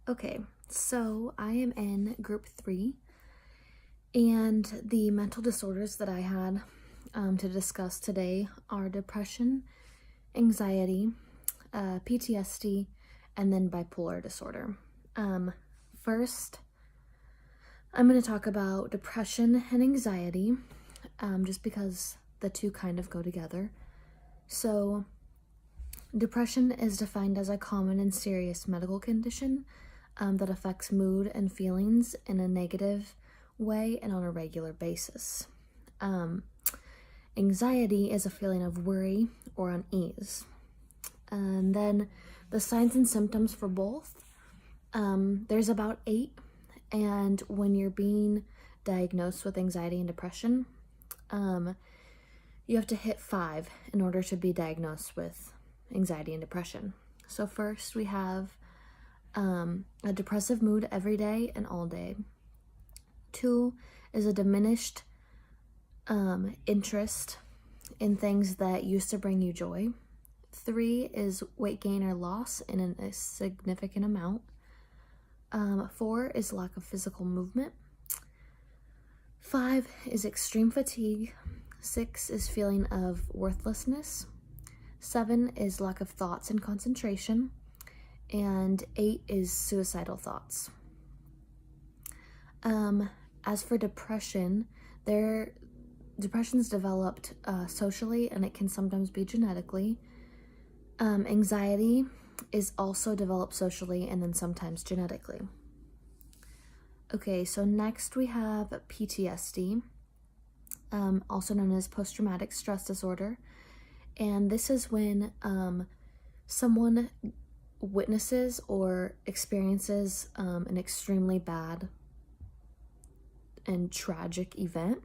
Okay, so I am in group 3, and the mental disorders that I had to discuss today are depression, anxiety, PTSD, and then bipolar disorder. First, I'm going to talk about depression and anxiety, just because the two kind of go together. So, depression is defined as a common and serious medical condition that affects mood and feelings in a negative way and on a regular basis. Anxiety is a feeling of worry or unease. And then the signs and symptoms for both, there's about 8, and when you're being diagnosed with anxiety and depression, you have to hit 5 in order to be diagnosed with anxiety and depression. So first we have a depressive mood every day and all day. 2 is a diminished interest in things that used to bring you joy. 3 is weight gain or loss in a significant amount. 4 is lack of physical movement. 5 is extreme fatigue. 6 is feeling of worthlessness. 7 is lack of thoughts and concentration. And 8 is suicidal thoughts. As for depression, depression's developed socially, and it can sometimes be genetically. Anxiety is also developed socially and then sometimes genetically. Okay, so next we have PTSD, also known as post-traumatic stress disorder. And this is when someone witnesses or experiences an extremely bad and tragic event,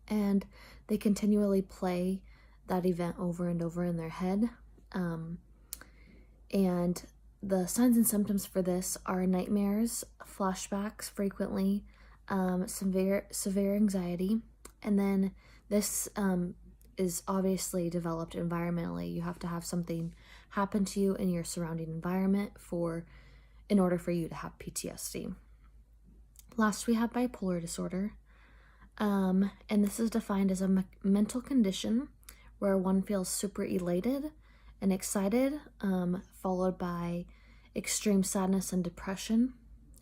and they continually play that event over and over in their head. And the signs and symptoms for this are nightmares, flashbacks frequently, severe anxiety, and then this is obviously developed environmentally. You have to have something happen to you in your surrounding environment in order for you to have PTSD. Last, we have bipolar disorder, and this is defined as a mental condition where one feels super elated and excited, followed by extreme sadness and depression,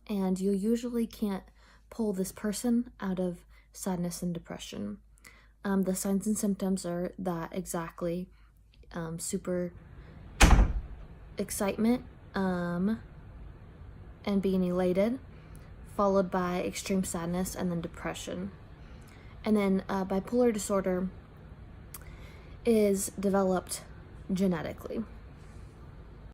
and you usually can't pull this person out of sadness and depression. The signs and symptoms are that exactly, super excitement and being elated, followed by extreme sadness and then depression. And then bipolar disorder is developed genetically.